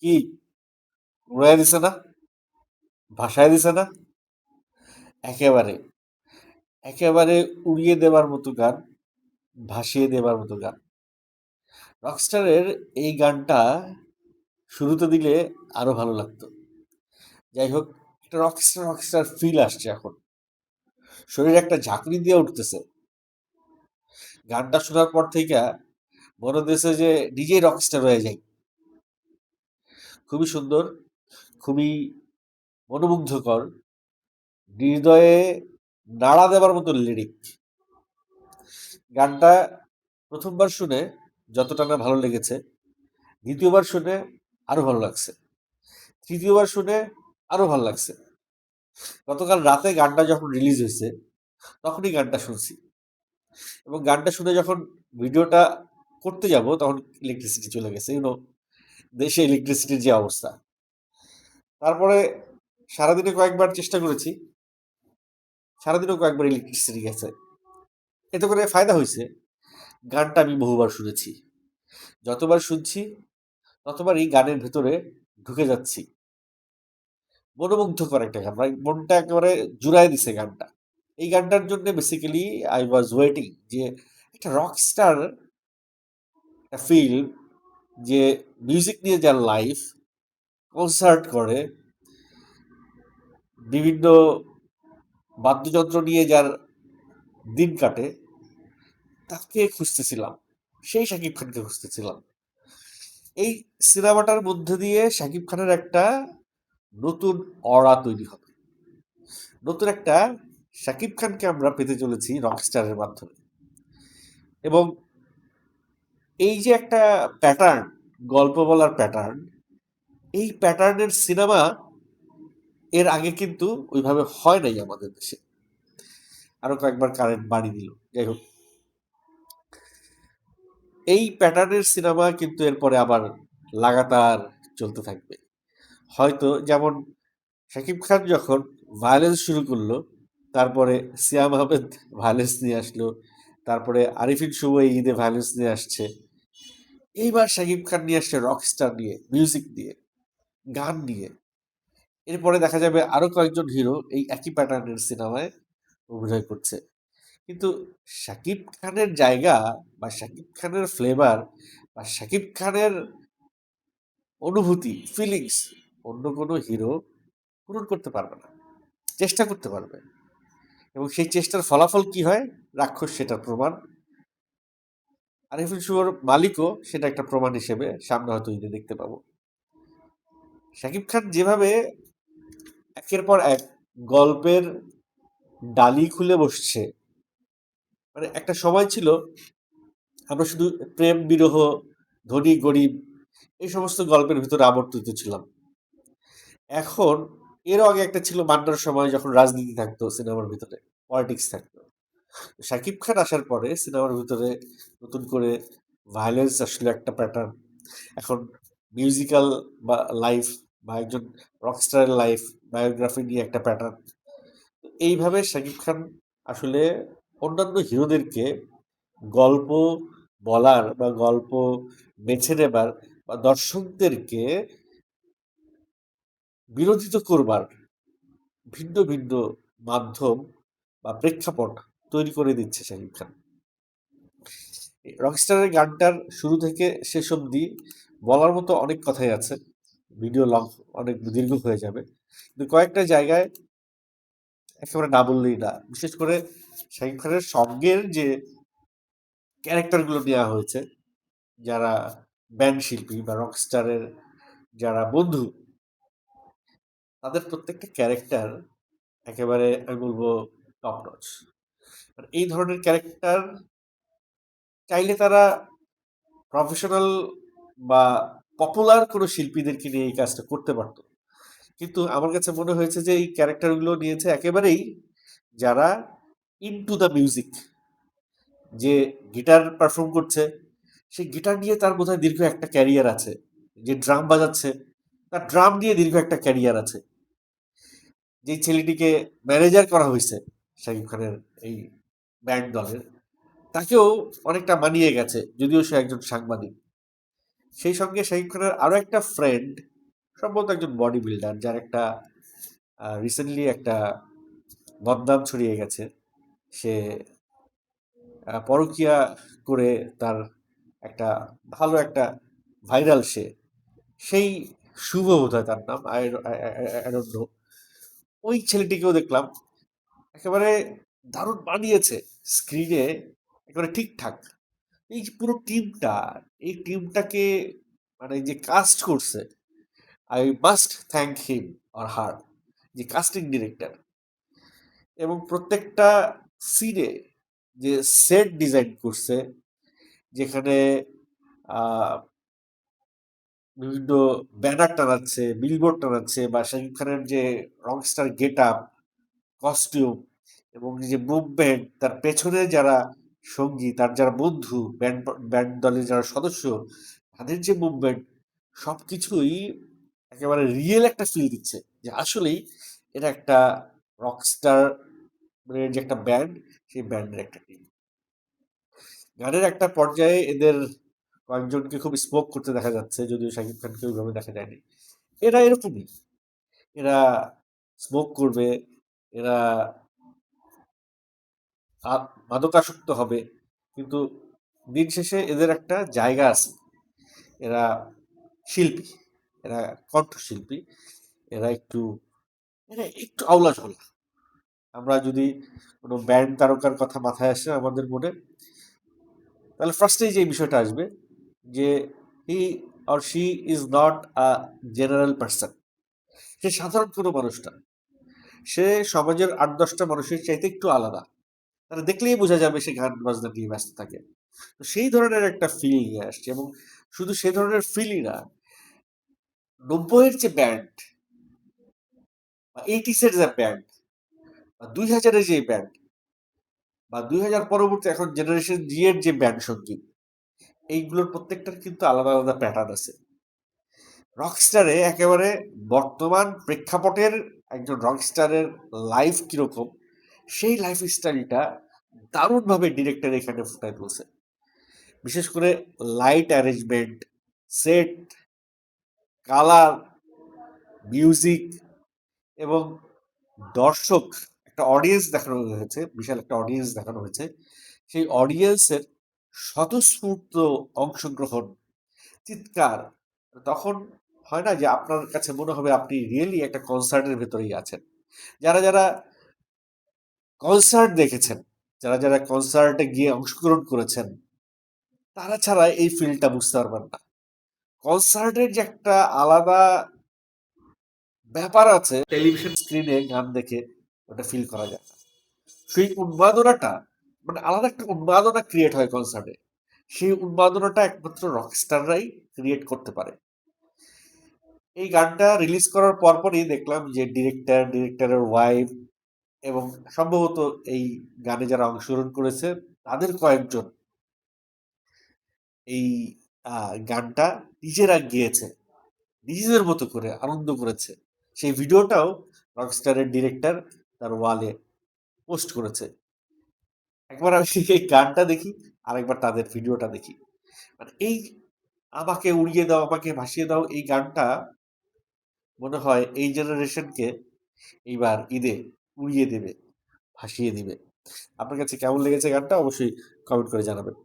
কি উড়াই দিছে না, ভাসায় দিছে না, একেবারে একেবারে উড়িয়ে দেবার মতো গান, ভাসিয়ে দেবার মতো গান। রকস্টারের এই গানটা শুরুতে দিলে আরো ভালো লাগতো। যাই হোক, একটা রকস্টার রকস্টার ফিল আসছে এখন, শরীরে একটা ঝাঁকুনি দিয়ে উঠতেছে। গানটা শোনার পর থেকে মনে হতেছে যে নিজেই রকস্টার হয়ে যায়। খুবই সুন্দর, খুবই মনোমুগ্ধকর, হৃদয়ে নাড়া দেবার মতো লিরিক। গানটা প্রথমবার শুনে যতটা না ভালো লেগেছে, দ্বিতীয়বার শুনে আরো ভালো লাগছে, তৃতীয়বার শুনে আরো ভালো লাগছে। গতকাল রাতে গানটা যখন রিলিজ হয়েছে তখনই গানটা শুনছি, এবং গানটা শুনে যখন ভিডিওটা করতে যাব তখন ইলেকট্রিসিটি চলে গেছে। দেশে ইলেকট্রিসিটির যে অবস্থা। তারপরে সারাদিনে কয়েকবার চেষ্টা করেছি, সারাদিনও কয়েকবার ইলেকট্রিসিটি গেছে। এতে করে ফায়দা হয়েছে, গানটা আমি বহুবার শুনেছি। যতবার শুনছি ততবারই গানের ভেতরে ঢুকে যাচ্ছি। মনোমুগ্ধকর একটা গান, ভাই, মনটা একেবারে জুড়াই দিছে গানটা। এই গানটার জন্য বেসিক্যালি আই ওয়াজ ওয়েটিং, যে একটা রক স্টার ফিল, যে মিউজিক নিয়ে যার লাইফ, কনসার্ট করে, বিভিন্ন বাদ্যযন্ত্র নিয়ে যার দিন কাটে, তাকে খুঁজতেছিলাম, সেই শাকিব খানকে খুঁজতেছিলাম। এই সিনেমাটার মধ্যে দিয়ে শাকিব খানের একটা নতুন অরা তৈরি হবে, নতুন একটা শাকিব খানকে আমরা পেতে চলেছি রকস্টারের মাধ্যমে। এবং এই যে একটা প্যাটার্ন, গল্প বলার প্যাটার্ন, এই প্যাটার্নের সিনেমা এর আগে কিন্তু ওইভাবে হয় নাই আমাদের দেশে। আরো কয়েকবার কারেন্ট বাড়ি দিল। যাই হোক, এই প্যাটার্নের সিনেমা কিন্তু এরপরে আবার লাগাতার চলতে থাকবে। হয়তো যেমন শাকিব খান যখন ভায়োলেন্স শুরু করলো, তারপরে সিয়াম আহমেদ ভায়োলেন্স নিয়ে আসলো, তারপরে আরিফিন শুভ এই ঈদে ভায়োলেন্স নিয়ে আসছে, এইবার শাকিব খান নিয়ে আসছে রকস্টার নিয়ে, মিউজিক নিয়ে, গান নিয়ে। এরপরে দেখা যাবে আরো কয়েকজন হিরো এই একই প্যাটার্নের সিনেমায় অভিনয় করছে। কিন্তু শাকিব খানের জায়গা, বা শাকিব খানের ফ্লেভার, বা শাকিব খানের অনুভূতি, ফিলিংস অন্য কোনো হিরো পূরণ করতে পারবে না, চেষ্টা করতে পারবে। এবং সেই চেষ্টার ফলাফল কি হয়, রাক্ষস সেটার প্রমাণ। আরিফিন শুভর মালিকও সেটা একটা প্রমাণ হিসেবে সামনে হয়তো ঈদে দেখতে পাবো। শাকিব খান যেভাবে একের পর এক গল্পের ডালি খুলে বসছে, মানে একটা সময় ছিল আমরা শুধু প্রেম বিরহ, ধনী গরিব, এই সমস্ত গল্পের ভিতরে আবর্তিত ছিলাম। এখন এরও আগে একটা ছিল মান্নার সময়, যখন রাজনীতি থাকতো সিনেমার ভিতরে, পলিটিক্স থাকতো। শাকিব খান আসার পরে সিনেমার ভিতরে নতুন করে ভায়োলেন্স আসলে একটা প্যাটার্ন। এখন মিউজিক্যাল বা লাইফ, বা একজন রকস্টারের লাইফ, বায়োগ্রাফি নিয়ে একটা প্যাটার্ন। এইভাবে শাকিব খান আসলে অন্যান্য হিরোদেরকে গল্প বলার, বা গল্প বেছে নেবার, বা দর্শকদেরকে বিরোধিত করবার ভিন্ন ভিন্ন মাধ্যম বা প্রেক্ষাপট তৈরি করে দিচ্ছে শাকিব খান। রকস্টারের গানটার শুরু থেকে শেষ অবধি বলার মতো অনেক কথাই আছে, ভিডিও লং, অনেক দীর্ঘ হয়ে যাবে, কিন্তু কয়েকটা জায়গায় একেবারে না বললেই না। বিশেষ করে শাকিব খানের সঙ্গের যে ক্যারেক্টারগুলো নেওয়া হয়েছে, যারা ব্যান্ড শিল্পী বা রকস্টারের যারা বন্ধু, তাদের প্রত্যেকটা ক্যারেক্টার একেবারে আমি বলবো টপ নচ। এই ধরনের ক্যারেক্টার চাইলে তারা প্রফেশনাল বা পপুলার কোনো শিল্পীদেরকে নিয়ে এই কাজটা করতে পারতো। কিন্তু আমার কাছে মনে হয়েছে যে এই ক্যারেক্টারগুলো নিয়েছে একেবারেই যারা ইনটু দ্য মিউজিক, যে গিটার পারফর্ম করছে, সেই গিটার নিয়ে তার বোধহয় দীর্ঘ একটা ক্যারিয়ার আছে। যে ড্রাম বাজাচ্ছে, তার ড্রাম নিয়ে দীর্ঘ একটা ক্যারিয়ার আছে। যে ছেলেটিকে ম্যানেজার করা হয়েছে শাকিব খানের এই ব্যান্ড দলের, তাকেও অনেকটা মানিয়ে গেছে, যদিও সে একজন সাংবাদিক। সেই সঙ্গে শাকিব খানের আরো একটা ফ্রেন্ড, সম্ভবত একজন বডি বিল্ডার, যার একটা রিসেন্টলি একটা বদনাম ছড়িয়ে গেছে। সে পরকীয়া করে তার একটা ভালো একটা ভাইরাল সেই শুভ বোধহয় তার নাম, আই ডোন্ট নো। ওই ছেলেটিকেও দেখলাম একেবারে দারুণ বানিয়েছে স্ক্রিনে, একেবারে ঠিকঠাক। এই যে পুরো টিমটা, এই টিমটাকে মানে যে কাস্ট করছে, I must thank him or her, যে কাস্টিং ডিরেক্টর। এবং প্রত্যেকটা সিনে যে সেট ডিজাইন করছে, যেখানে আহ, বিভিন্ন ব্যানার টানাচ্ছে, বিলবোর্ড টানাচ্ছে, বা শাকিব খানের যে রংস্টার গেট আপ, কস্টিউম, এবং যে মুভমেন্ট, তার পেছনে যারা সঙ্গী, তার যারা বন্ধু, ব্যান্ড ব্যান্ড দলের যারা সদস্য, তাদের যে মুভমেন্ট, সবকিছুই একেবারে রিয়েল একটা ফিল দিচ্ছে, যে আসলেই এটা একটা রকস্টার যে একটা ব্যান্ড, সেই ব্যান্ডের একটা টিম। গানের একটা পর্যায়ে এদের কয়েকজনকে খুব স্মোক করতে দেখা যাচ্ছে, যদিও শাকিব খানকে ওইভাবে দেখা যায়নি। এরা এরকমই, এরা স্মোক করবে, এরা মাদকাসক্ত হবে, কিন্তু দিন শেষে এদের একটা জায়গা আছে। এরা শিল্পী, এরা কণ্ঠশিল্পী, এরা একটু আওলা ঝোলা। আমরা যদি কোনো ব্যান্ড তারকার কথা মাথায় আসে আমাদের মনে, তাহলে ফার্স্টেই যে বিষয়টা আসবে যে he or she is not a general person. সে সাধারণ কোনো মানুষ না, সে সমাজের ৮-১০টা মানুষের চাইতে একটু আলাদা। তারা দেখলেই বোঝা যাবে সে গান বাজনা নিয়ে ব্যস্ত থাকে। তো সেই ধরনের একটা ফিল নিয়ে আসছে, এবং শুধু সেই ধরনের ফিলই না, ৯০-এর যে ব্যান্ড বা 80s-এর যে ব্যান্ড বা ২০০০-এর যে ব্যান্ড বা ২০০০ পরবর্তী এখন জেনারেশন জি এর যে ব্যান্ড সঙ্গীত, এইগুলোর প্রত্যেকটার কিন্তু আলাদা আলাদা প্যাটার্ন আছে। রকস্টারে একেবারে বর্তমান প্রেক্ষাপটের একজন রকস্টারের লাইফ কিরকম, সেই লাইফ স্টাইলটা দারুণভাবে ডিরেক্টর এখানে ফুটায় তুলছে। বিশেষ করে light arrangement, set, colour, music, এবং দর্শক, একটা অডিয়েন্স দেখানো হয়েছে, বিশাল একটা অডিয়েন্স দেখানো হয়েছে। সেই অডিয়েন্সের স্বতঃস্ফূর্ত অংশগ্রহণ, চিৎকার, তখন হয় না যে আপনার কাছে মনে হবে আপনি রিয়েলি একটা কনসার্টের ভেতরেই আছেন। যারা যারা কনসার্ট দেখেছেন, যারা যারা কনসার্টে গিয়ে অংশগ্রহণ করেছেন, তারা ছাড়া এই ফিলটা বুঝতে পারবেন না। কনসার্টের যে একটা আলাদা ব্যাপার আছে, টেলিভিশন স্ক্রিনে গান দেখে ওটা ফিল করা যায় না। সেই উন্মাদনাটা, মানে আলাদা একটা উন্মাদনা ক্রিয়েট হয় কনসার্টে। সেই উন্মাদনাটা একমাত্র রকস্টাররাই ক্রিয়েট করতে পারে। এই গানটা রিলিজ করার পরপরই দেখলাম যে ডিরেক্টরের ওয়াইফ এবং সম্ভবত এই গানে যারা অংশগ্রহণ করেছে তাদের কয়েকজন এই গানটা নিজেরা গেয়েছে, নিজেদের মতো করে আনন্দ করেছে। সেই ভিডিওটাও রকস্টারের ডিরেক্টর তার ওয়ালে পোস্ট করেছে। একবার আমি এই গানটা দেখি, আরেকবার তাদের ভিডিওটা দেখি। মানে এই আমাকে উড়িয়ে দাও, আমাকে ভাসিয়ে দাও, এই গানটা মনে হয় এই জেনারেশনকে এইবার ঈদে উড়িয়ে দেবে, ভাসিয়ে দিবে। আপনার কাছে কেমন লেগেছে গানটা অবশ্যই কমেন্ট করে জানাবেন।